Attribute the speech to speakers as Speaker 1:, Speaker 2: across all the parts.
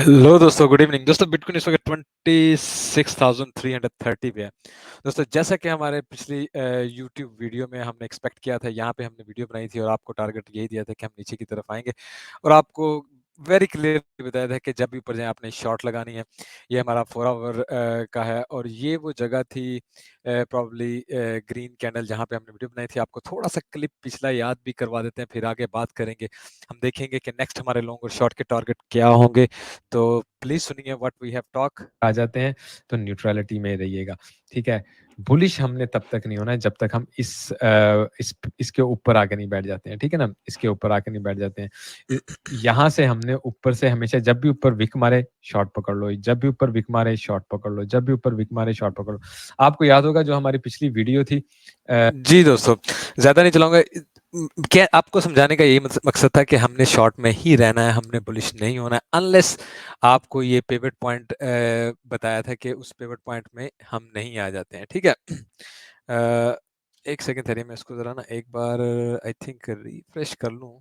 Speaker 1: Hello दोस्तों, good evening दोस्तों। Bitcoin इस वक्त 26,330 पे है दोस्तों। जैसा कि हमारे पिछली यूट्यूब वीडियो में हमने एक्सपेक्ट किया था, यहाँ पे हमने वीडियो बनाई थी और आपको टारगेट यही दिया था कि हम नीचे की तरफ आएंगे और आपको वेरी क्लियरली बताया था कि जब भी ऊपर जाए आपने शॉर्ट लगानी है। ये हमारा 4 आवर का है और ये वो जगह थी प्रॉब्ली ग्रीन कैंडल जहाँ पे हमने वीडियो बनाई थी। आपको थोड़ा सा क्लिप पिछला याद भी करवा देते हैं, फिर आगे बात करेंगे। हम देखेंगे कि नेक्स्ट हमारे लॉन्ग और शॉर्ट के टारगेट क्या होंगे। तो प्लीज सुनिए व्हाट वी हैव टॉक। आ जाते हैं तो न्यूट्रलिटी में रहिएगा, ठीक है। बुलिश हमने तब तक नहीं होना है जब तक हम इसके ऊपर आके नहीं बैठ जाते हैं, ठीक है ना। इसके ऊपर आके नहीं बैठ जाते हैं। यहाँ से हमने ऊपर से हमेशा जब भी ऊपर विक मारे शॉर्ट पकड़ लो, जब भी ऊपर विक मारे शॉर्ट पकड़ लो, जब भी ऊपर विक मारे शॉर्ट पकड़ लो। आपको याद होगा जो हमारी पिछली वीडियो थी। जी दोस्तों, ज्यादा नहीं चलाऊंगा। क्या आपको समझाने का यही मकसद था कि हमने शॉर्ट में ही रहना है, हमने बुलिश नहीं होना है अनलेस आपको ये पिवट पॉइंट बताया था कि उस पिवट पॉइंट में हम नहीं आ जाते हैं, ठीक है। एक सेकंड धरिए, मैं इसको जरा ना एक बार आई थिंक रिफ्रेश कर लूं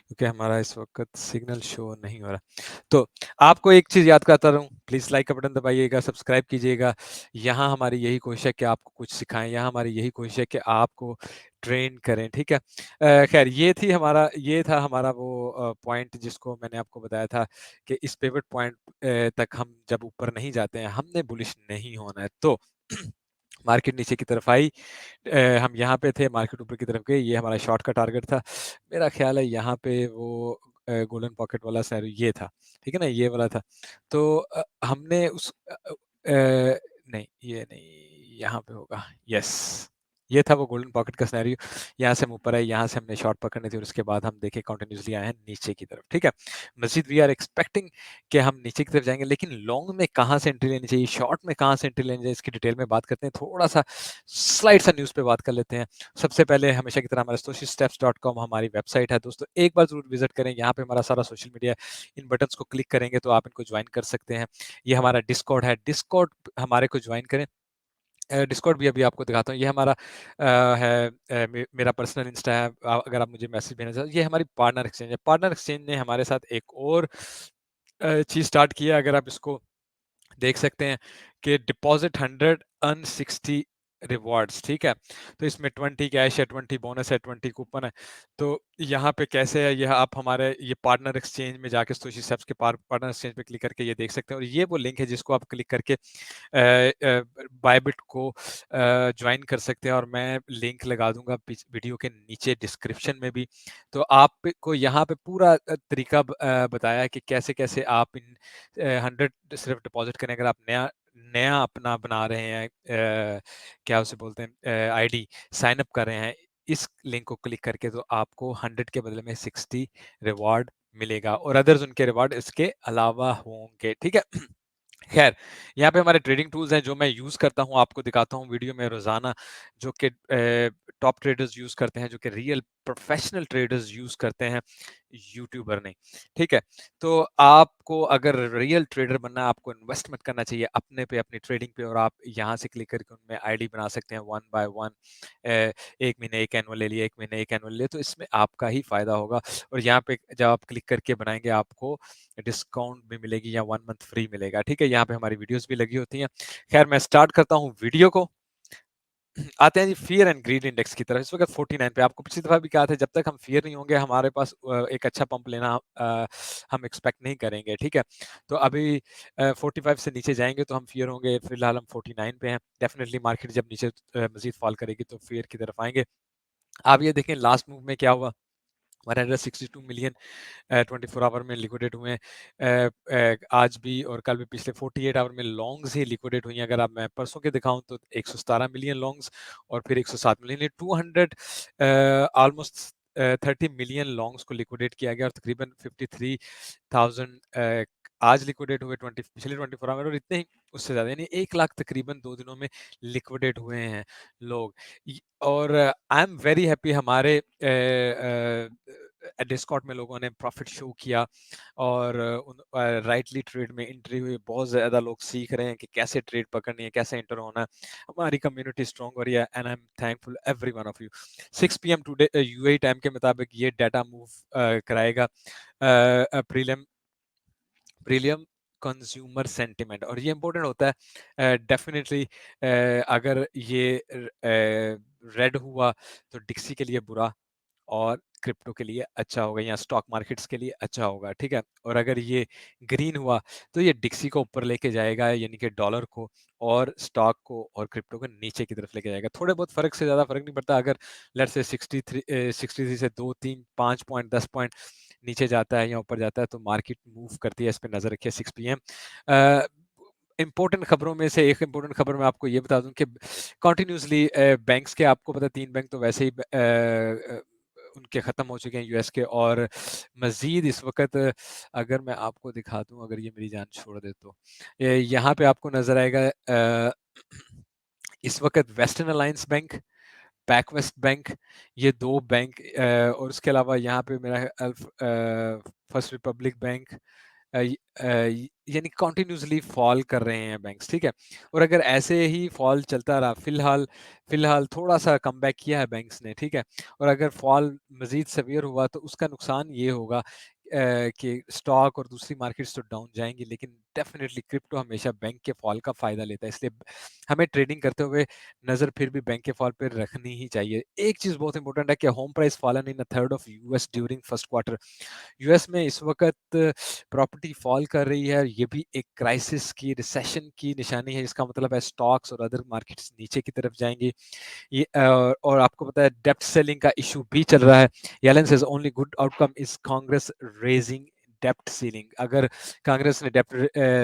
Speaker 1: क्योंकि हमारा इस वक्त सिग्नल शो नहीं हो रहा। तो आपको एक चीज याद कराता रहूं, प्लीज लाइक का बटन दबाइएगा, सब्सक्राइब कीजिएगा। यहाँ हमारी यही कोशिश है कि आपको कुछ सिखाएं, यहाँ हमारी यही कोशिश है कि आपको ट्रेन करें, ठीक है। खैर ये था हमारा वो पॉइंट जिसको मैंने आपको बताया था कि इस पिवट पॉइंट तक हम जब ऊपर नहीं जाते हैं हमने बुलिश नहीं होना है। तो मार्केट नीचे की तरफ आई, हम यहाँ पे थे, मार्केट ऊपर की तरफ गई। ये हमारा शॉर्ट का टारगेट था। मेरा ख्याल है यहाँ पे वो गोल्डन पॉकेट वाला सैरो ये था, ठीक है ना, ये वाला था। तो हमने नहीं, ये नहीं, यहाँ पे होगा। यस, ये था वो गोल्डन पॉकेट का सिनेरियो। यहाँ से हम ऊपर आए, यहाँ से हमने शॉर्ट पकड़नी थी और उसके बाद हम देखे कंटिन्यूसली आए हैं नीचे की तरफ, ठीक है। मजीद वी आर एक्सपेक्टिंग कि हम नीचे की तरफ जाएंगे, लेकिन लॉन्ग में कहाँ से एंट्री लेनी चाहिए, शॉर्ट में कहाँ से एंट्री लेनी चाहिए, इसकी डिटेल में बात करते हैं। थोड़ा सा स्लाइड सा न्यूज़ पे बात कर लेते हैं। सबसे पहले हमेशा की तरह हमारा socialsteps.com हमारी वेबसाइट है दोस्तों, एक बार जरूर विजिट करें। यहाँ पे हमारा सारा सोशल मीडिया, इन बटन्स को क्लिक करेंगे तो आप इनको ज्वाइन कर सकते हैं। ये हमारा डिस्कॉर्ड है, डिस्कॉर्ड हमारे को ज्वाइन करें। डिस्कॉर्ड भी अभी आपको दिखाता हूँ। ये हमारा मेरा पर्सनल इंस्टा है। अगर आप मुझे मैसेज भेजना चाहते, ये हमारी पार्टनर एक्सचेंज है। पार्टनर एक्सचेंज ने हमारे साथ एक और चीज़ स्टार्ट की है। अगर आप इसको देख सकते हैं कि डिपॉजिट 100 अर्न 60 रिवॉर्ड्स, ठीक है। तो इसमें 20 कैश है, 20 बोनस है, 20 कूपन है। तो यहाँ पे कैसे है, यह आप हमारे ये पार्टनर एक्सचेंज में जाके सोशी सेप्स के पार्टनर एक्सचेंज पे क्लिक करके ये देख सकते हैं। और ये वो लिंक है जिसको आप क्लिक करके बायबिट को ज्वाइन कर सकते हैं और मैं लिंक लगा दूंगा वीडियो के नीचे डिस्क्रिप्शन में भी। तो आपको यहाँ पे पूरा तरीका बताया है कि कैसे कैसे आप इन 100 सिर्फ डिपॉजिट करें। अगर आप नया नया अपना बना रहे हैं, क्या उसे बोलते हैं, आईडी साइन अप कर रहे हैं, इस लिंक को क्लिक करके तो आपको 100 के बदले में 60 रिवॉर्ड मिलेगा और अदर्स उनके रिवॉर्ड इसके अलावा होंगे, ठीक है। खैर, यहाँ पे हमारे ट्रेडिंग टूल्स हैं जो मैं यूज़ करता हूँ, आपको दिखाता हूँ वीडियो में रोज़ाना, जो कि टॉप ट्रेडर्स यूज़ करते हैं, जो कि रियल प्रोफेशनल ट्रेडर्स यूज़ करते हैं, यूट्यूबर नहीं, ठीक है। तो आपको अगर रियल ट्रेडर बनना है, आपको इन्वेस्ट मत करना चाहिए अपने पे, अपनी ट्रेडिंग पे, और आप यहाँ से क्लिक करके उनमें आईडी बना सकते हैं 1 बाय 1। 1 महीने 1 एनुअल ले लिया, 1 महीने 1 एनुअल ले, तो इसमें आपका ही फ़ायदा होगा। और यहाँ पे जब आप क्लिक करके बनाएँगे आपको डिस्काउंट भी मिलेगी या 1 मंथ फ्री मिलेगा, ठीक है। यहाँ पे हमारी वीडियोस भी लगी होती हैं। खैर, मैं स्टार्ट करता हूँ वीडियो को। आते हैं जी फियर एंड ग्रीड इंडेक्स की तरफ। इस वक्त 49 पे, आपको पिछली दफा भी कहा था जब तक हम फियर नहीं होंगे हमारे पास एक अच्छा पंप लेना हम एक्सपेक्ट नहीं करेंगे, ठीक है। तो अभी 45 से नीचे जाएंगे तो हम फियर होंगे। फिलहाल हम 49 पे हैं। डेफिनेटली मार्केट जब नीचे मजीद फॉल करेगी तो फियर की तरफ आएंगे। आप ये देखें लास्ट मूव में क्या हुआ। 162 मिलियन 24 आवर में लिक्विडेट हुए हैं। आज भी और कल भी पिछले 48 आवर में लॉन्ग्स ही लिक्विडेट हुई हैं। अगर आप मैं परसों के दिखाऊं तो 117 मिलियन लॉन्ग्स और फिर 107 मिलियन, 200 ऑलमोस्ट 30 मिलियन लॉन्ग्स को लिक्विडेट किया गया और तकरीबन 53,000 आज लिक्विडेट हुए पिछले 24 आवर, और इतने ही उससे ज़्यादा, यानी 1 लाख तकरीबन 2 दिनों में लिक्विडेट हुए हैं लोग। और आई एम वेरी हैप्पी, हमारे डिस्कॉर्ड में लोगों ने प्रॉफिट शो किया और राइटली ट्रेड में एंट्री हुई। बहुत ज़्यादा लोग सीख रहे हैं कि कैसे ट्रेड पकड़नी है, कैसे एंटर होना है। हमारी कम्युनिटी स्ट्रॉन्ग हो रही है and I am thankful every one of you. 6 PM today UAE time के मुताबिक ये डाटा मूव कराएगा। प्रीलिम प्रीलियम कंज्यूमर सेंटिमेंट, और ये इंपॉर्टेंट होता है डेफिनेटली। अगर ये रेड हुआ तो डिक्सी के लिए बुरा और क्रिप्टो के लिए अच्छा होगा, या स्टॉक मार्केट्स के लिए अच्छा होगा, ठीक है। और अगर ये ग्रीन हुआ तो ये डिक्सी को ऊपर लेके जाएगा, यानी कि डॉलर को, और स्टॉक को और क्रिप्टो को नीचे की तरफ लेके जाएगा। थोड़े बहुत फर्क से ज़्यादा फर्क नहीं पड़ता। अगर लेट्स से 63 से 2 3 5 पॉइंट 10 पॉइंट नीचे जाता है या ऊपर जाता है तो मार्केट मूव करती है। इस पे नज़र रखिए 6 PM। इंपॉर्टेंट खबरों में से एक इंपॉर्टेंट खबर मैं आपको ये बता दूं कि कॉन्टिन्यूसली बैंक्स के, आपको पता है 3 बैंक तो वैसे ही उनके ख़त्म हो चुके हैं यूएस के, और मज़ीद इस वक्त अगर मैं आपको दिखा दूं, अगर ये मेरी जान छोड़ दे तो यहाँ पे आपको नज़र आएगा इस वक्त वेस्टर्न अलायंस बैंक, बैकवेस्ट बैंक, ये 2 बैंक, और उसके अलावा यहाँ पे मेरा फर्स्ट रिपब्लिक बैंक, यानी कंटिन्यूसली फॉल कर रहे हैं बैंक्स, ठीक है। और अगर ऐसे ही फॉल चलता रहा, फिलहाल थोड़ा सा कमबैक किया है बैंक्स ने, ठीक है। और अगर फॉल मजीद सवियर हुआ तो उसका नुकसान ये होगा कि स्टॉक और दूसरी मार्केट्स तो डाउन जाएंगी, लेकिन डेफिनेटली क्रिप्टो हमेशा बैंक के फॉल का फायदा लेता है, इसलिए हमें ट्रेडिंग करते हुए नजर फिर भी बैंक के फॉल पर रखनी ही चाहिए। एक चीज बहुत इंपॉर्टेंट है कि home price fallen in a third of US during first quarter. US में इस वक्त प्रॉपर्टी फॉल कर रही है, ये भी एक क्राइसिस की, रिसेशन की निशानी है। इसका मतलब है स्टॉक्स और अदर मार्केट्स नीचे की तरफ जाएंगी। ये और आपको पता है डेप्ट सेलिंग का इशू भी चल रहा है। Yellen says only good outcome is Congress raising डेप्ट सीलिंग। अगर कांग्रेस ने डेप्ट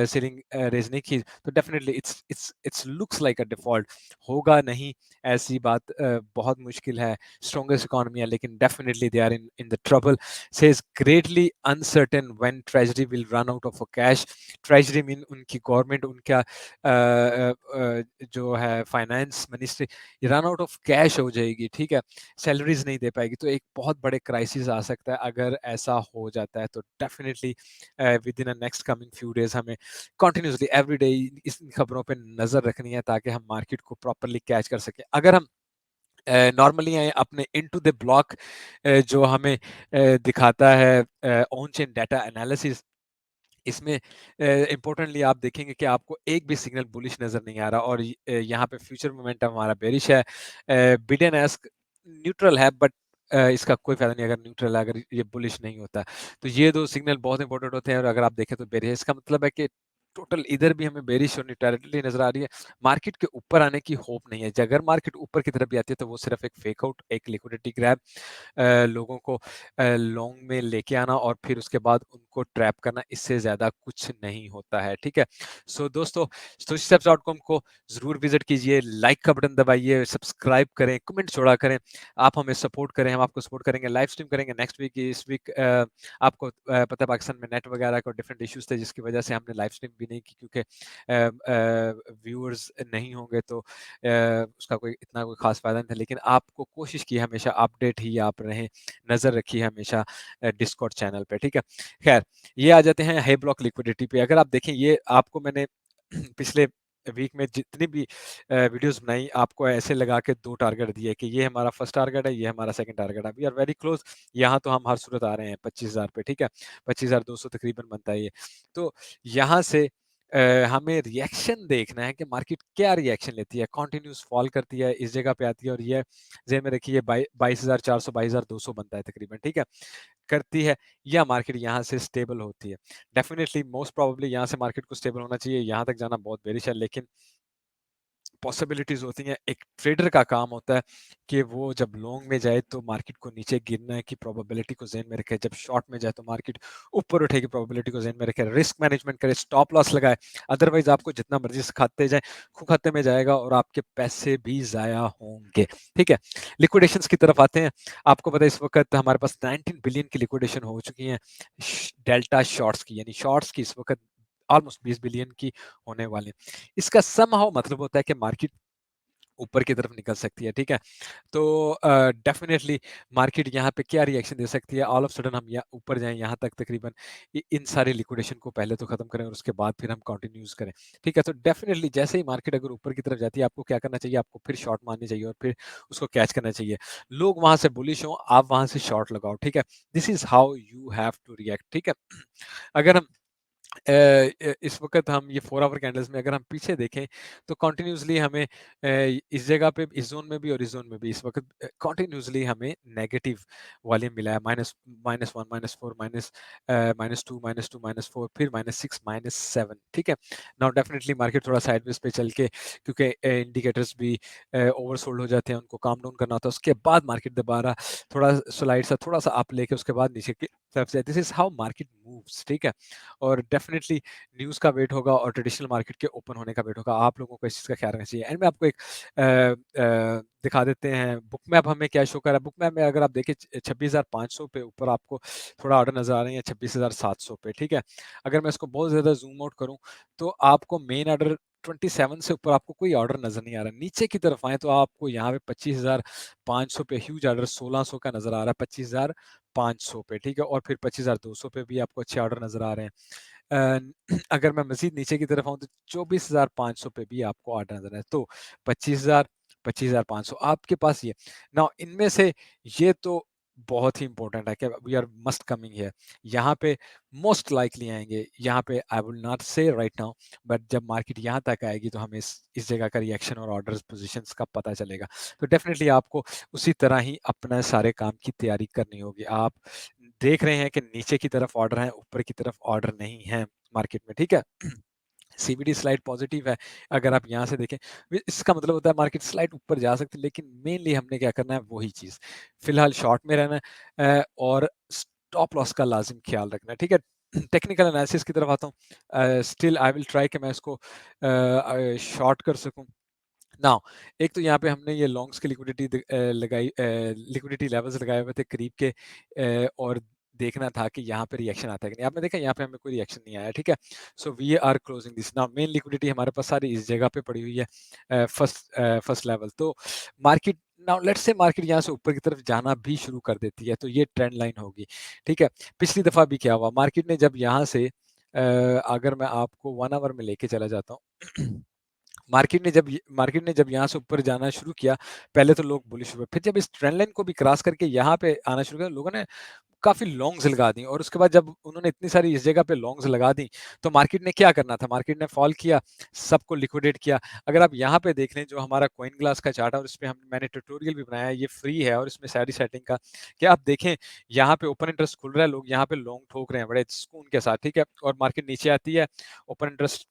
Speaker 1: सीलिंग रेज नहीं की तो definitely it's looks like a default. होगा नहीं, ऐसी बात बहुत मुश्किल है। स्ट्रॉन्गेस्ट इकोनॉमी है, लेकिन definitely they are in the trouble. Says greatly uncertain when treasury will run out of cash. Treasury mean उनकी गवर्नमेंट, उनका जो है फाइनेंस मिनिस्ट्री, ये रन आउट ऑफ कैश हो जाएगी, ठीक है, सैलरीज नहीं दे पाएगी। तो एक बहुत बड़े क्राइसिस आ सकता है अगर ऐसा हो जाता है। तो definitely with in next coming few days हमें कंटिन्यूसली एवरी डे इस खबरों पे नजर रखनी है, ताकि हम मार्केट को प्रॉपरली कैच कर सकें। अगर हम नॉर्मली अपने इनटू द ब्लॉक जो हमें दिखाता है ऑन चेन डाटा एनालिसिस, इसमें इम्पोर्टेंटली आप देखेंगे कि आपको एक भी सिग्नल बुलिश नजर नहीं आ रहा, और यहाँ पे फ्यूचर मोमेंटम हमारा बेरिश है। बिड एंड आस्क न्यूट्रल है, बट इसका कोई फायदा नहीं अगर न्यूट्रल है, अगर ये बुलिश नहीं होता। तो ये 2 सिग्नल बहुत इंपॉर्टेंट होते हैं, और अगर आप देखें तो बेरिश है। इसका मतलब है कि टोटल इधर भी हमें बेरिश और न्यूट्रलिटी नजर आ रही है। मार्केट के ऊपर आने की होप नहीं है। अगर मार्केट ऊपर की तरफ भी आती है तो वो सिर्फ एक फेक आउट, एक लिक्विडिटी ग्रैब, लोगों को लॉन्ग में लेके आना और फिर उसके बाद उनको ट्रैप करना, इससे ज़्यादा कुछ नहीं होता है, ठीक है। सो दोस्तों, stoichsteps.com को ज़रूर विजिट कीजिए, लाइक का बटन दबाइए, सब्सक्राइब करें, कमेंट छोड़ा करें, आप हमें सपोर्ट करें, हम आपको सपोर्ट करेंगे। लाइव स्ट्रीम करेंगे नेक्स्ट वीक। इस वीक आपको पता है पाकिस्तान में नेट वगैरह को डिफरेंट इश्यूज थे, जिसकी वजह से हमने लाइव स्ट्रीम भी नहीं की, क्योंकि व्यूअर्स नहीं होंगे तो उसका कोई इतना कोई खास फायदा नहीं था। लेकिन आपको कोशिश की हमेशा अपडेट ही आप रहें, नज़र रखिए हमेशा डिस्कॉर्ड चैनल पे, ठीक है। खैर, ये आ जाते हैं हाई ब्लॉक लिक्विडिटी पे। अगर आप देखें, ये आपको मैंने पिछले वीक में जितनी भी वीडियोस बनाई, आपको ऐसे लगा के 2 टारगेट दिए कि ये हमारा फर्स्ट टारगेट है, ये हमारा सेकंड टारगेट है। We are very close. यहाँ तो हम हर सूरत आ रहे हैं 25,000 पे, ठीक है, 25,200 तकरीबन बनता है ये। तो यहाँ से हमें रिएक्शन देखना है कि मार्केट क्या रिएक्शन लेती है। कंटिन्यूस फॉल करती है, इस जगह पे आती है, और ये जेब में रखिए 22,400 22,200 बनता है तकरीबन, ठीक है, करती है, या मार्केट यहाँ से स्टेबल होती है। डेफिनेटली मोस्ट प्रोबेबली यहाँ से मार्केट को स्टेबल होना चाहिए। यहाँ तक जाना बहुत बेरिश है, लेकिन पॉसिबिलिटीज होती हैं। एक ट्रेडर का काम होता है कि वो जब लॉन्ग में जाए तो मार्केट को नीचे गिरने की प्रोबेबिलिटी को ज़हन में रखे, जब शॉर्ट में जाए तो मार्केट ऊपर उठे की प्रोबेबिलिटी को ज़हन में रखे, रिस्क मैनेजमेंट करे, स्टॉप लॉस लगाए। अदरवाइज आपको जितना मर्जी खाते जाए, खू खाते में जाएगा और आपके पैसे भी ज़ाया होंगे, ठीक है। लिक्विडेशंस की तरफ आते हैं। आपको पता है इस वक्त हमारे पास 19 बिलियन की लिक्विडेशन हो चुकी है डेल्टा शॉर्ट्स की, यानी शॉर्ट्स की इस वक्त ऑलमोस्ट 20 बिलियन की होने वाले। इसका समहाउ मतलब होता है कि मार्केट ऊपर की तरफ निकल सकती है, ठीक है। तो डेफिनेटली मार्केट यहाँ पे क्या रिएक्शन दे सकती है, ऑल ऑफ सडन हम यहाँ ऊपर जाएं, यहाँ तक तकरीबन इन सारे लिक्विडेशन को पहले तो खत्म करें और उसके बाद फिर हम कंटिन्यूज करें, ठीक है। तो डेफिनेटली जैसे ही मार्केट अगर ऊपर की तरफ जाती है, आपको क्या करना चाहिए, आपको फिर शॉर्ट मारनी चाहिए और फिर उसको कैच करना चाहिए। लोग वहां से बुलिश हो, आप वहां से शॉर्ट लगाओ, ठीक है। This is how you have to react, ठीक है। अगर हम इस वक़्त हम ये 4 आवर कैंडल्स में अगर हम पीछे देखें, तो कंटिन्यूअसली हमें इस जगह पे, इस ज़ोन में भी और इस ज़ोन में भी इस वक़्त कंटिन्यूअसली हमें नेगेटिव वॉल्यूम मिला है। -1, -4, -2, -4, फिर -6, -7, ठीक है? नाउ डेफिनिटली मार्केट थोड़ा साइडवेज़ पे चल के, क्योंकि इंडिकेटर्स भी ओवरसोल्ड हो जाते हैं, उनको काम डाउन करना होता है। उसके बाद मार्केट दोबारा थोड़ा स्लाइड सा थोड़ा-सा अप लेके उसके बाद नीचे की तरफ से, this is how market moves, ठीक है? और डेफिनेटली न्यूज़ का वेट होगा और ट्रेडिशनल मार्केट के ओपन होने का वेट होगा। आप लोगों को इस चीज़ का ख्याल रखना चाहिए। एंड में आपको एक दिखा देते हैं, बुक मैप हमें क्या शो कर रहा है। बुक मैप में अगर आप देखें 26,500 पे ऊपर आपको थोड़ा ऑर्डर नज़र आ रहे हैं, 26,700 पे, ठीक है? अगर मैं इसको बहुत ज़्यादा ज़ूम आउट करूँ, तो आपको मेन ऑर्डर 27 से ऊपर आपको कोई ऑर्डर नज़र नहीं आ रहा है। नीचे की तरफ आएँ तो आपको यहाँ पे 25,500 पे ह्यूज ऑर्डर 1600 का नज़र आ रहा है, 25,500 पे, ठीक है? और फिर 25,200 पे भी आपको अच्छे ऑर्डर नज़र आ रहे हैं। अगर मैं मज़ीद नीचे की तरफ आऊँ तो 24,500 पे भी आपको ऑर्डर नज़र आए। तो 25,000, 25,500 आपके पास ये। नाउ इनमें से ये तो बहुत ही इम्पोर्टेंट है कि we are must coming here. यहाँ पे मोस्ट लाइकली आएँगे। यहाँ पे I will not say right now, but जब मार्केट यहाँ तक आएगी तो हमें इस जगह का रिएक्शन और ऑर्डर्स पोज़ीशंस का पता चलेगा। तो डेफ़िनिटली आपको उसी तरह ही अपने सारे काम की तैयारी करनी होगी। आप देख रहे हैं कि नीचे की तरफ ऑर्डर है, ऊपर की तरफ ऑर्डर नहीं है मार्केट में, ठीक है? सीवीडी स्लाइड पॉजिटिव है, अगर आप यहाँ से देखें, इसका मतलब होता है मार्केट स्लाइड ऊपर जा सकती है, लेकिन मेनली हमने क्या करना है वही चीज़। फिलहाल शॉर्ट में रहना है और स्टॉप लॉस का लाज़िम ख्याल रखना है, ठीक है? टेक्निकल एनालिसिस की तरफ आता हूँ। स्टिल आई विल ट्राई कि मैं इसको शॉर्ट कर सकूँ। नाउ एक तो यहाँ पे हमने ये लॉन्ग्स की लगाई, लिक्विडिटी लेवल्स लगाए हुए थे करीब के, और देखना था कि यहाँ पे रिएक्शन आता है कि नहीं। आपने देखा यहाँ पे हमें कोई रिएक्शन नहीं आया, ठीक है? So we are closing this. Now main liquidity हमारे पास सारी इस जगह पे पड़ी हुई है, फर्स्ट लेवल। तो market, now let's say market यहाँ से ऊपर की तरफ जाना भी शुरू कर देती है, तो ये ट्रेंड लाइन होगी, ठीक है? पिछली दफ़ा भी क्या हुआ, मार्केट ने जब यहाँ से अगर मैं आपको 1 आवर में लेके चला जाता हूँ मार्केट ने जब यहाँ से ऊपर जाना शुरू किया, पहले तो लोग बुलिश हुए, फिर जब इस ट्रेंड लाइन को भी क्रॉस करके यहाँ पे आना शुरू किया, लोगों ने काफ़ी लॉन्ग्स लगा दी, और उसके बाद जब उन्होंने इतनी सारी इस जगह पे लॉन्ग्स लगा दी, तो मार्केट ने क्या करना था, मार्केट ने फॉल किया, सबको लिक्विडेट किया। अगर आप यहाँ पे देख लें, जो हमारा कॉइन ग्लास का चार्ट है और इसपे मैंने ट्यूटोरियल भी बनाया है, ये फ्री है और इसमें सारी सेटिंग का, कि आप देखें यहाँ पे ओपन इंटरेस्ट खुल रहा है, लोग यहाँ पे लॉन्ग ठोक रहे हैं बड़े सुकून के साथ, ठीक है? और मार्केट नीचे आती है, ओपन इंटरेस्ट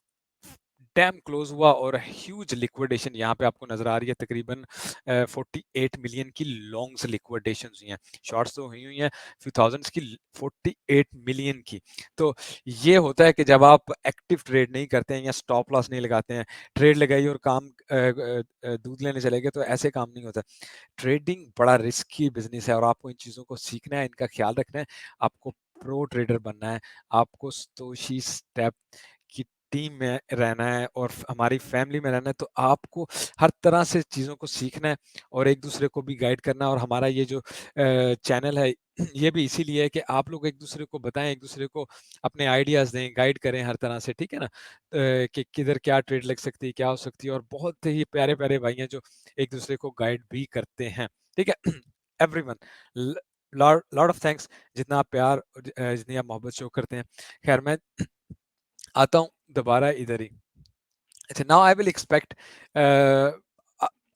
Speaker 1: डैम क्लोज हुआ और ह्यूज लिक्विडेशन यहाँ पे आपको नजर आ रही है, तकरीबन 48 मिलियन की लॉन्ग्स लिक्विडेशन हुई हैं, शॉर्ट्स तो हुई हुई हैं फ्यू थाउजेंड्स की, 48 मिलियन की। तो ये होता है कि जब आप एक्टिव ट्रेड नहीं करते हैं या स्टॉप लॉस नहीं लगाते हैं, ट्रेड लगाइए और काम दूध लेने चले गए, तो ऐसे काम नहीं होता। ट्रेडिंग बड़ा रिस्की बिजनेस है और आपको इन चीज़ों को सीखना है, इनका ख्याल रखना है, आपको प्रो ट्रेडर बनना है, आपको सतोशी स्टेप की टीम में रहना है और हमारी फैमिली में रहना है, तो आपको हर तरह से चीज़ों को सीखना है और एक दूसरे को भी गाइड करना है। और हमारा ये जो चैनल है, ये भी इसीलिए है कि आप लोग एक दूसरे को बताएं, एक दूसरे को अपने आइडियाज़ दें, गाइड करें हर तरह से, ठीक है ना? कि किधर क्या ट्रेड लग सकती है, क्या हो सकती है, और बहुत ही प्यारे प्यारे भाई हैं जो एक दूसरे को गाइड भी करते हैं, ठीक है? Everyone, lot lot of thanks, जितना आप प्यार जितनी आप मोहब्बत शो करते हैं। खैर, मैं आता हूँ दोबारा इधर ही। अच्छा, now I will expect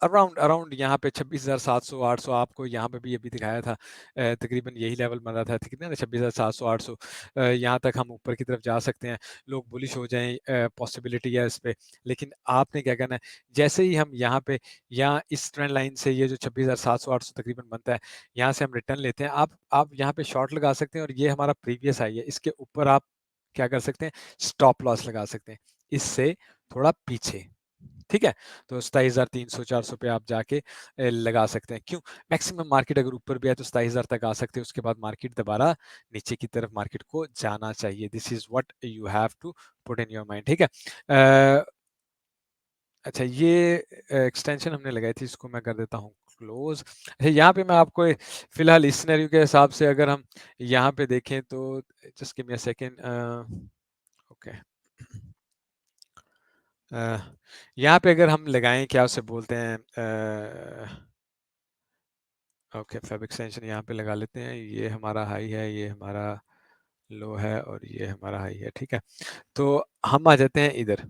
Speaker 1: around around यहाँ पे 26,700 800, आपको यहाँ पे भी अभी दिखाया था, तकरीबन यही लेवल बन रहा था, कितना 26,700 800, यहाँ तक हम ऊपर की तरफ जा सकते हैं, लोग बुलिश हो जाएं, पॉसिबिलिटी है इस पे। लेकिन आपने क्या करना है, जैसे ही हम यहाँ पे, यहाँ इस ट्रेंड लाइन से ये जो 26,700 800 तकरीबन बनता है, यहाँ से हम रिटर्न लेते हैं, आप यहाँ पे शॉर्ट लगा सकते हैं, और ये हमारा प्रीवियस हाई है, इसके ऊपर आप क्या कर सकते हैं, स्टॉप लॉस लगा सकते हैं इससे थोड़ा पीछे, ठीक है? तो 27,300 400 पे आप जाके लगा सकते हैं। क्यों? मैक्सिमम मार्केट अगर ऊपर भी है तो 27,000 तक आ सकते हैं, उसके बाद मार्केट दोबारा नीचे की तरफ मार्केट को जाना चाहिए। This is what you have to put in your mind, ठीक है? अच्छा, ये एक्सटेंशन हमने लगाई थी, इसको मैं कर देता हूँ क्लोज। अच्छा, यहाँ पे मैं आपको फिलहाल इस सिनेरियो के हिसाब से अगर हम यहाँ पे देखें तो, just give me a second. Okay, यहाँ पे अगर हम लगाएं, क्या उसे बोलते हैं, ओके, फेब एक्सटेंशन यहाँ पे लगा लेते हैं, ये हमारा हाई है, ये हमारा लो है और ये हमारा हाई है, ठीक है। तो हम आ जाते हैं इधर,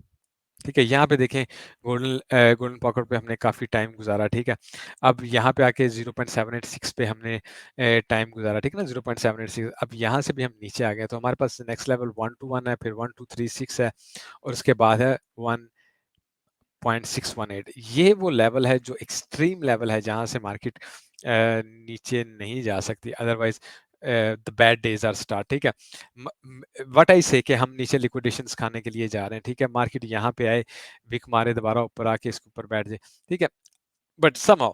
Speaker 1: ठीक है। यहाँ पे देखें गोल्डन पॉकेट पे हमने काफ़ी टाइम गुजारा, ठीक है। अब यहाँ पे आके 0.786 पे हमने टाइम गुजारा, ठीक है ना, 0.786। अब यहाँ से भी हम नीचे आ गए, तो हमारे पास नेक्स्ट लेवल 121 है, फिर 1236 है, और उसके बाद है 1.618। ये वो लेवल है जो एक्सट्रीम लेवल है, जहाँ से मार्केट नीचे नहीं जा सकती, otherwise the bad days are start, ठीक है। व्हाट आई से कि हम नीचे लिक्विडेशंस खाने के लिए जा रहे हैं, ठीक है। मार्केट यहाँ पे आए, विक मारे, दोबारा ऊपर आके इसके ऊपर बैठ जाए, ठीक है। बट समहाउ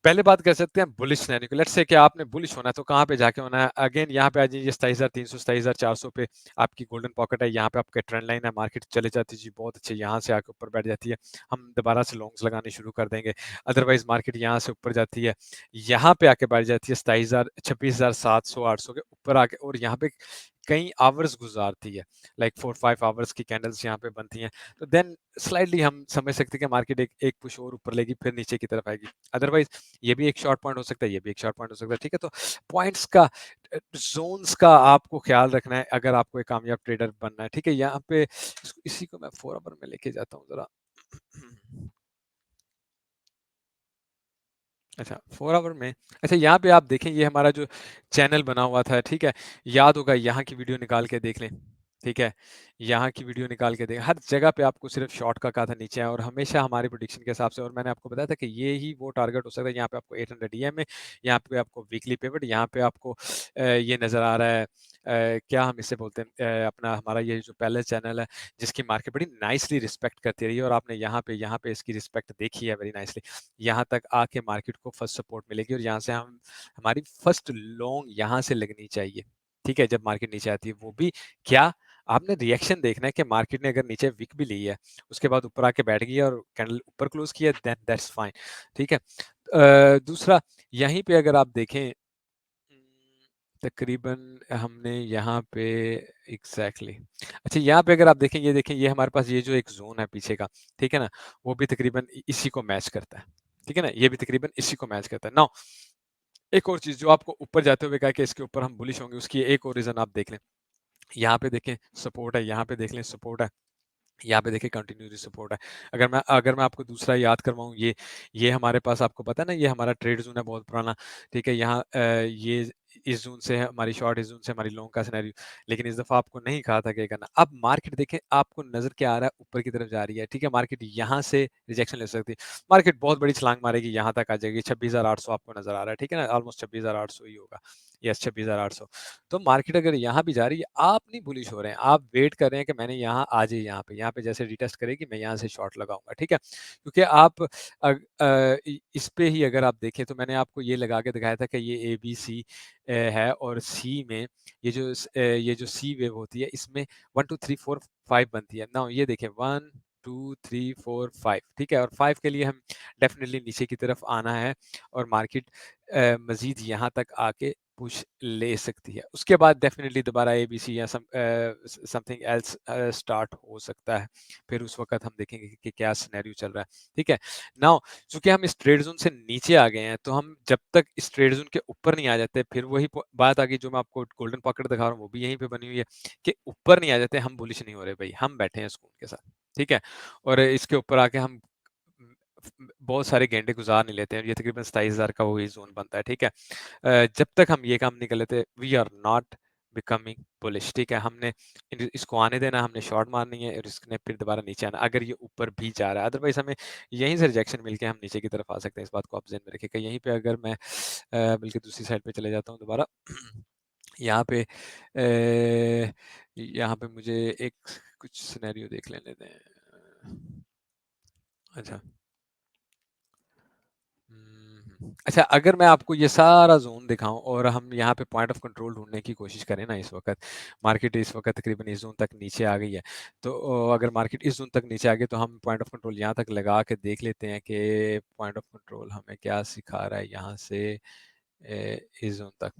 Speaker 1: पहले बात कर सकते हैं बुलिश सिनेरियो की। लेट्स से कि आपने बुलिश होना है तो कहाँ पे जाके होना है, अगेन यहाँ पे आ जाइए 27,300 27,400 पे आपकी गोल्डन पॉकेट है, यहाँ पे आपका ट्रेंड लाइन है, मार्केट चले जाती है जी बहुत अच्छे, यहाँ से आके ऊपर बैठ जाती है, हम दोबारा से लॉन्ग्स लगाने शुरू कर देंगे। अदरवाइज मार्केट यहाँ से ऊपर जाती है, यहाँ पे आके बैठ जाती है 27,000 26,700 800 के ऊपर आके, और यहाँ पे कई आवर्स गुजारती है, लाइक 4-5 आवर्स की कैंडल्स यहाँ पे बनती हैं, तो देन स्लाइडली हम समझ सकते हैं कि मार्केट एक एक पुश और ऊपर लेगी, फिर नीचे की तरफ आएगी। अदरवाइज ये भी एक शॉर्ट पॉइंट हो सकता है, ये भी एक शॉर्ट पॉइंट हो सकता है, ठीक है। तो पॉइंट्स का, जोन्स का आपको ख्याल रखना है अगर आपको एक कामयाब ट्रेडर बनना है, ठीक है। यहाँ पे इसी को मैं 4 आवर में लेके जाता हूँ जरा। अच्छा 4 आवर में, अच्छा यहाँ पे आप देखें ये हमारा जो चैनल बना हुआ था, ठीक है। याद होगा, यहाँ की वीडियो निकाल के देख लें, ठीक है। यहाँ की वीडियो निकाल के देख, हर जगह पे आपको सिर्फ शॉर्ट का कहा था नीचे है, और हमेशा हमारी प्रोडिक्शन के हिसाब से, और मैंने आपको बताया था कि ये ही वो टारगेट हो सकता है। यहाँ पे आपको 800 EM है, यहाँ पे आपको वीकली पेमेंट, यहाँ पे आपको ये नज़र आ रहा है, क्या हम इसे बोलते हैं, अपना हमारा ये जो पहले चैनल है जिसकी मार्केट बड़ी नाइसली रिस्पेक्ट करती रही है, और आपने यहाँ पे इसकी रिस्पेक्ट देखी है वेरी नाइसली। यहाँ तक आके मार्केट को फर्स्ट सपोर्ट मिलेगी, और यहाँ से हम हमारी फर्स्ट लॉन्ग यहाँ से लगनी चाहिए, ठीक है। जब मार्केट नीचे आती है, वो भी क्या, आपने रिएक्शन देखना है कि मार्केट ने अगर नीचे विक भी ली है, उसके बाद ऊपर आके बैठ गई है और कैंडल ऊपर क्लोज किया, देन दैट्स फाइन, ठीक है। दूसरा, यहीं पे अगर आप देखें, तकरीबन हमने यहाँ पे एग्जैक्टली अच्छा यहाँ पे अगर आप देखें, ये देखें, ये हमारे पास ये जो एक जोन है पीछे का, ठीक है ना, वो भी तकरीबन इसी को मैच करता है, ठीक है ना, ये भी तकरीबन इसी को मैच करता है। नाउ एक और चीज जो आपको ऊपर जाते हुए कहा कि इसके ऊपर हम बुलिश होंगे, उसकी एक और रीजन आप देख लें, यहाँ पे देखें सपोर्ट है, यहाँ पे देख लें सपोर्ट है, यहाँ पे देखिए कंटिन्यूटी सपोर्ट है। अगर मैं आपको दूसरा याद करवाऊँ, ये हमारे पास आपको पता है ना, ये हमारा ट्रेड जोन है बहुत पुराना, ठीक है। यहाँ ये इस जोन से है हमारी शॉर्ट, इस जोन से हमारी लॉन्ग का सिनेरियो, लेकिन इस दफा आपको नहीं कहा था क्या करना। अब मार्केट देखें, आपको नजर क्या आ रहा है, ऊपर की तरफ जा रही है, ठीक है। मार्केट यहाँ से रिजेक्शन ले सकती है, मार्केट बहुत बड़ी छलांग मारेगी, यहाँ तक आ जाएगी, 26,800 आपको नजर आ रहा है, ठीक है ना, ऑलमोस्ट 26,800 ही होगा, यस 26,800। तो मार्केट अगर यहाँ भी जा रही है, आप नहीं बुलिश हो रहे हैं, आप वेट कर रहे हैं कि मैंने यहाँ आ जाए, यहाँ पे जैसे रिटेस्ट करेगी मैं यहाँ से शॉर्ट लगाऊंगा, ठीक है। क्योंकि आप इस पे ही अगर आप देखें, तो मैंने आपको ये लगा के दिखाया था कि ये ABC है, और सी में ये जो सी वेव होती है, इसमें 1 2 3 4 5 बनती है ना। ये देखें 1 2 3 4 5, ठीक है, और 5 के लिए हम डेफिनेटली नीचे की तरफ आना है, और मार्केट मजीद यहाँ तक आके पुश ले सकती है, उसके बाद डेफिनेटली दोबारा ABC या समथिंग एल्स स्टार्ट हो सकता है, फिर उस वक्त हम देखेंगे कि क्या सिनेरियो चल रहा है, ठीक है। नाउ चूंकि हम इस ट्रेड जोन से नीचे आ गए हैं, तो हम जब तक इस ट्रेड जोन के ऊपर नहीं आ जाते, फिर वही बात आ गई जो मैं आपको गोल्डन पॉकेट दिखा रहा हूँ, वो भी यहीं पे बनी हुई है कि ऊपर नहीं आ जाते, हम बुलिश नहीं हो रहे भाई, हम बैठे हैं सुकून के साथ, ठीक है। और इसके ऊपर आके हम बहुत सारे घंटे गुजार नहीं लेते हैं, ये तकरीबन 27,000 का वही जोन बनता है, ठीक है। जब तक हम ये काम नहीं कर लेते, we are not becoming bullish, ठीक है। हमने इसको आने देना, हमने शॉर्ट मारनी है, और इसने फिर दोबारा नीचे आना, अगर ये ऊपर भी जा रहा है, अदरवाइज हमें यहीं से रिजेक्शन मिलके हम नीचे की तरफ आ सकते हैं, इस बात को आप ज़हन में रखिएगा। यहीं पे अगर मैं बल्कि दूसरी साइड पे चले जाता हूँ दोबारा, यहाँ पे मुझे एक कुछ सिनेरियो देख लेने दें। अच्छा अच्छा, अगर मैं आपको ये सारा ज़ोन दिखाऊँ, और हम यहाँ पे पॉइंट ऑफ कंट्रोल ढूँढने की कोशिश करें ना, इस वक़्त मार्केट इस वक़्त तकरीबन इस ज़ोन तक नीचे आ गई है। तो अगर मार्केट इस ज़ोन तक नीचे आ गई, तो हम पॉइंट ऑफ कंट्रोल यहाँ तक लगा के देख लेते हैं कि पॉइंट ऑफ कंट्रोल हमें क्या सिखा रहा है यहाँ से इस ज़ोन तक,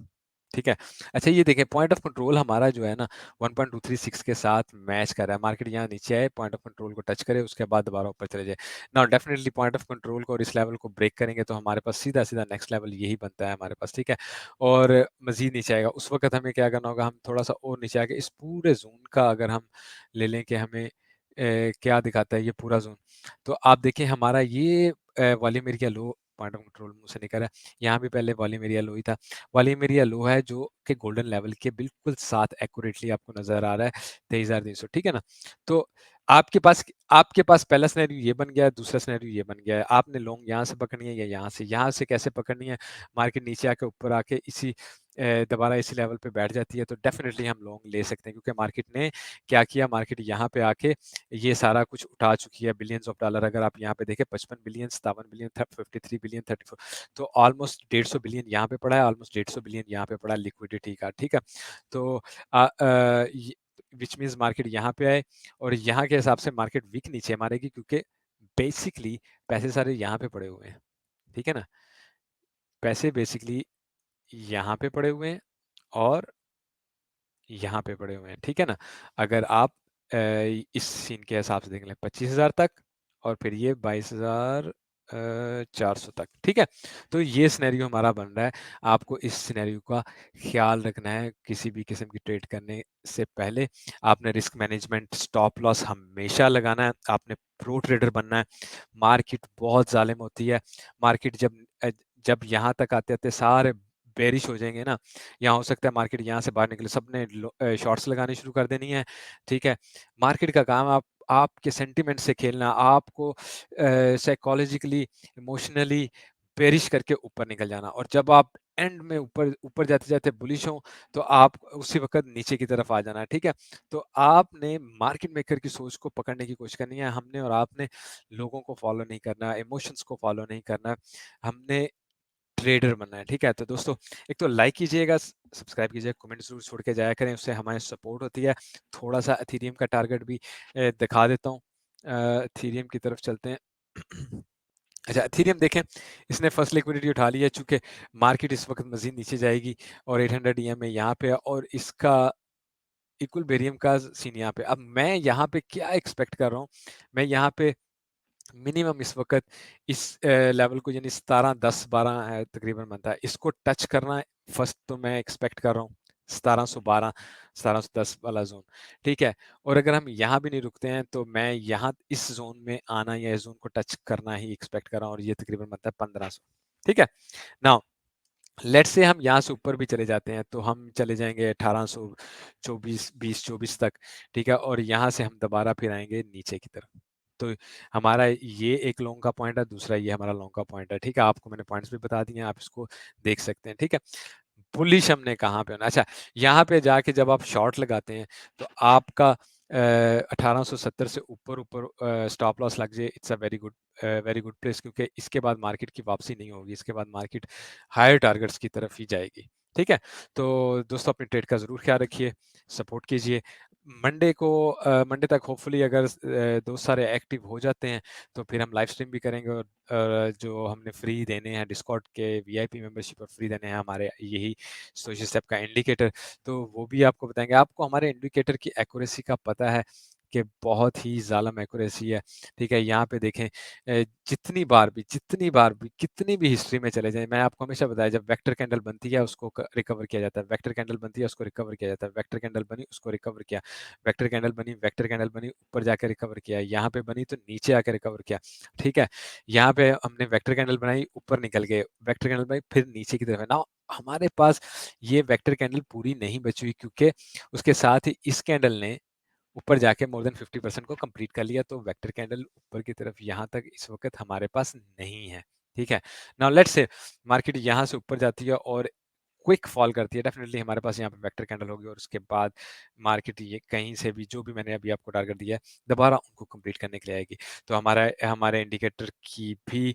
Speaker 1: ठीक है। अच्छा ये देखें पॉइंट ऑफ कंट्रोल हमारा जो है ना 1.236 के साथ मैच कर रहा है। मार्केट यहाँ नीचे आए, पॉइंट ऑफ कंट्रोल को टच करे, उसके बाद दोबारा ऊपर चले जाए। Now definitely point of control को और इस लेवल को ब्रेक करेंगे तो हमारे पास सीधा-सीधा नेक्स्ट लेवल यही बनता है हमारे पास, ठीक है? और मज़ीद नीचे आएगा, उस वक़्त हमें क्या करना होगा, हम थोड़ा-सा और नीचे आके इस पूरे ज़ोन का अगर हम ले लें कि हमें क्या दिखाता है ये पूरा ज़ोन, तो आप देखिए हमारा ये volume area low, point of control मुँह से निकल रहा है। यहाँ भी पहले वॉल्यूम एरिया लो ही था। वॉल्यूम एरिया लो है जो कि गोल्डन लेवल के बिल्कुल साथ एक्यूरेटली आपको नज़र आ रहा है 23,300, ठीक है ना? तो आपके पास पहला सिनेरियो ये बन गया है, दूसरा सिनेरियो ये बन गया है। आपने लॉन्ग यहाँ से पकड़नी है या यहाँ से कैसे पकड़नी है? मार्केट नीचे आके ऊपर आके दोबारा इसी लेवल पे बैठ जाती है तो डेफिनिटली हम लॉन्ग ले सकते हैं क्योंकि मार्केट ने क्या किया, मार्केट यहाँ पे आके ये सारा कुछ उठा चुकी है बिलियंस ऑफ डॉलर। अगर आप यहाँ पे देखें 55 बिलियन, 57 बिलियन, 53 बिलियन, 34, तो ऑलमोस्ट 150 बिलियन यहाँ पे पड़ा है, ऑलमोस्ट 150 बिलियन यहाँ पे पड़ा है लिक्विडिटी का, ठीक है? तो विच मीन्स मार्केट यहाँ पे आए और यहाँ के हिसाब से मार्केट वीक नीचे मारेगी क्योंकि बेसिकली पैसे सारे यहाँ पे पड़े हुए हैं, ठीक है ना? पैसे बेसिकली यहाँ पे पड़े हुए हैं और यहाँ पे पड़े हुए हैं, ठीक है ना? अगर आप इस सीन के हिसाब से देख लें 25,000 तक और फिर ये 22,400 तक, ठीक है? तो ये सिनेरियो हमारा बन रहा है। आपको इस सिनेरियो का ख़्याल रखना है किसी भी किस्म की ट्रेड करने से पहले। आपने रिस्क मैनेजमेंट, स्टॉप लॉस हमेशा लगाना है, आपने प्रो ट्रेडर बनना है। मार्केट बहुत ज़ालिम होती है। मार्केट जब यहाँ तक आते-आते सारे बेयरिश हो जाएँगे ना, या हो सकता है मार्केट यहाँ से बाहर निकले, सबने शॉर्ट्स लगाने शुरू कर देनी है, ठीक है? मार्केट का काम आपके सेंटिमेंट से खेलना, आपको साइकोलॉजिकली, इमोशनली बेरिश करके ऊपर निकल जाना और जब आप एंड में ऊपर ऊपर जाते-जाते बुलिश हों, तो आप उसी वक़्त नीचे की तरफ आ जाना है, ठीक है? तो आपने मार्केट मेकर की सोच को पकड़ने की कोशिश करनी है, हमने और आपने लोगों को फ़ॉलो नहीं करना, इमोशंस को फ़ॉलो नहीं करना, हमने ट्रेडर बनना है, ठीक है? तो दोस्तों एक तो लाइक कीजिएगा, सब्सक्राइब कीजिए, कमेंट ज़रूर छोड़ के जाया करें, उससे हमारी सपोर्ट होती है। थोड़ा-सा एथेरियम का टारगेट भी दिखा देता हूँ। एथेरियम की तरफ चलते हैं। अच्छा एथेरियम देखें, इसने फर्स्ट लिक्विडिटी उठा ली है चूँकि मार्केट इस वक़्त मज़ीद नीचे जाएगी और 800 ईएमए यहाँ पे है और इसका इक्विलिब्रियम का सीन यहाँ पे। अब मैं यहाँ पे क्या एक्सपेक्ट कर रहा हूँ, मैं यहाँ पे मिनिमम इस वक़्त इस लेवल को यानी 17, 10, 12 तकरीबन बनता है। इसको टच करना फर्स्ट तो मैं एक्सपेक्ट कर रहा हूँ 1712, 1710 वाला ज़ोन, ठीक है? और अगर हम यहाँ भी नहीं रुकते हैं तो मैं यहाँ इस ज़ोन में आना या इस ज़ोन को टच करना ही एक्सपेक्ट कर रहा हूँ और ये तकरीबन बनता है 1500, ठीक है? नाउ लेट्स से हम यहाँ से ऊपर भी चले जाते हैं तो हम चले जाएँगे 1824, 20-24 तक, ठीक है? और यहाँ से हम दोबारा फिर आएँगे नीचे की तरफ। तो हमारा ये एक लॉन्ग का पॉइंट है, दूसरा ये हमारा लॉन्ग का पॉइंट है, ठीक है? आपको मैंने पॉइंट्स भी बता दिए हैं, आप इसको देख सकते हैं, ठीक है? बुलिश हमने कहाँ पे होना अच्छा, यहाँ पे जाके जब आप शॉर्ट लगाते हैं, तो आपका 1870 से ऊपर-ऊपर स्टॉप लॉस लग जाए, it's a very good place क्योंकि इसके बाद मार्केट की वापसी नहीं होगी, इसके बाद मार्केट हायर टारगेट्स की तरफ ही जाएगी, ठीक है? तो दोस्तों अपनी ट्रेड का ज़रूर ख्याल रखिए, सपोर्ट कीजिए। मंडे तक होपफुली अगर दोस्त सारे एक्टिव हो जाते हैं, तो फिर हम लाइव स्ट्रीम भी करेंगे और जो हमने फ्री देने हैं डिस्कॉर्ड के वीआईपी मेंबरशिप और फ्री देने हैं हमारे यही सोशल स्टेप का इंडिकेटर, तो वो भी आपको बताएँगे। आपको हमारे इंडिकेटर की एक्यूरेसी का पता है कि बहुत ही ज़ालम एक्यूरेसी है, ठीक है? यहाँ पे देखें जितनी बार भी, कितनी भी हिस्ट्री में चले जाएँ, मैं आपको हमेशा बताया जब वेक्टर कैंडल बनती है उसको रिकवर किया जाता है, वेक्टर कैंडल बनती है उसको रिकवर किया जाता है, वेक्टर कैंडल बनी उसको रिकवर किया, वेक्टर कैंडल बनी ऊपर जाकर रिकवर किया, यहाँ पे बनी तो नीचे आकर रिकवर किया, ठीक है? यहाँ पे हमने वेक्टर कैंडल बनाई, ऊपर निकल गए, वेक्टर कैंडल बनाई, फिर नीचे की तरफ है। नाउ हमारे पास ये वेक्टर कैंडल पूरी नहीं बची हुई क्योंकि उसके साथ ही इस कैंडल ने ऊपर जाके मोर देन 50% को कंप्लीट कर लिया, तो वेक्टर कैंडल ऊपर की तरफ यहाँ तक इस वक़्त हमारे पास नहीं है, ठीक है? नाउ लेट्स से मार्केट यहाँ से ऊपर जाती है और क्विक फॉल करती है, डेफिनिटली हमारे पास यहाँ पे वेक्टर कैंडल होगी और उसके बाद मार्केट ये कहीं से भी जो भी मैंने अभी आपको टारगेट दिया है, दोबारा उनको कंप्लीट करने के लिए आएगी। तो हमारे इंडिकेटर की भी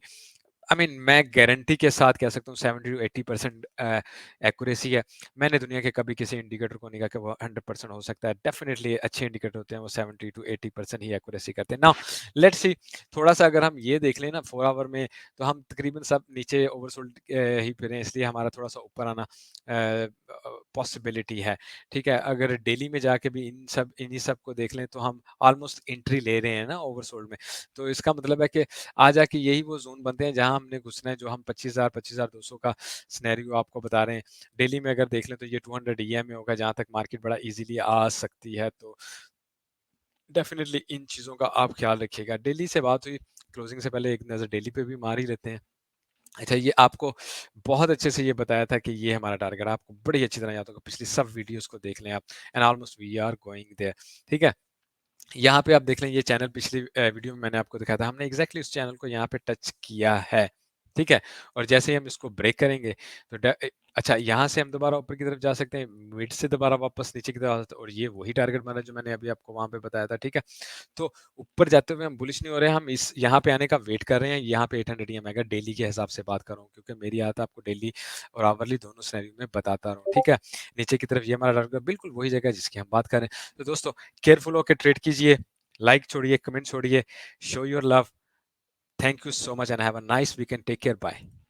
Speaker 1: आई मीन मैं गारंटी के साथ कह सकता हूँ 70 to 80% एक्यूरेसी है। मैंने दुनिया के कभी किसी इंडिकेटर को नहीं कहा कि वो 100% हो सकता है। डेफिनेटली अच्छे इंडिकेटर होते हैं वो 70 to 80% ही एक्यूरेसी करते हैं। नाउ लेट्स सी, थोड़ा-सा अगर हम ये देख लें ना 4 आवर में, तो हम तकरीबन सब नीचे ओवरसोल्ड ही फिरे हैं, इसलिए हमारा थोड़ा-सा ऊपर आना पॉसिबिलिटी है। ठीक है? अगर डेली में जाके भी इन्हीं सब को देख लें, तो हम ऑलमोस्ट एंट्री ले रहे हैं ना ओवरसोल्ड में। तो इसका मतलब है कि आ जाके यही वो ज़ोन बनते हैं जहाँ हमने घुसना है, जो हम 25,200 का सिनेरियो आपको बता रहे हैं। डेली में अगर देख लें तो ये 200 ईएमए होगा, जहाँ तक मार्केट बड़ा ईज़िली आ सकती है। तो डेफ़िनिटली इन चीज़ों का आप ख़्याल रखिएगा। डेली से बात हुई, क्लोज़िंग से पहले एक नज़र डेली पे भी मार ही लेते हैं। अच्छा, ये आपको बहुत अच्छे से ये बताया था कि ये हमारा टारगेट है, आपको बड़ी अच्छी तरह याद होगा, पिछली सब वीडियोज़ को देख लें आप, and almost we are going there, ठीक है? यहाँ पे आप देख लें, ये चैनल पिछली वीडियो में मैंने आपको दिखाया था, हमने एग्ज़ैक्टली उस चैनल को यहाँ पे टच किया है, ठीक है? और जैसे ही हम इसको ब्रेक करेंगे तो अच्छा, यहाँ से हम दोबारा ऊपर की तरफ जा सकते हैं, मिड से दोबारा वापस नीचे की तरफ आ सकते हैं, और ये वही टारगेट माना जो मैंने अभी आपको वहाँ पे बताया था, ठीक है? तो ऊपर जाते हुए हम बुलिश नहीं हो रहे हैं, हम इस यहाँ पे आने का वेट कर रहे हैं, यहाँ पे 800 ईएम आएगा, डेली के हिसाब से बात कर रहा हूँ, क्योंकि मेरी आदत है आपको डेली और आवरली दोनों सिनेरियो में बताता रहूँ, ठीक है? नीचे की तरफ ये हमारा टारगेट बिल्कुल वही जगह है जिसकी हम बात कर रहे हैं। तो दोस्तों, केयरफुल होके ट्रेड कीजिए, लाइक छोड़िए, कमेंट छोड़िए, show your love. Thank you so much and have a nice weekend. Take care, bye.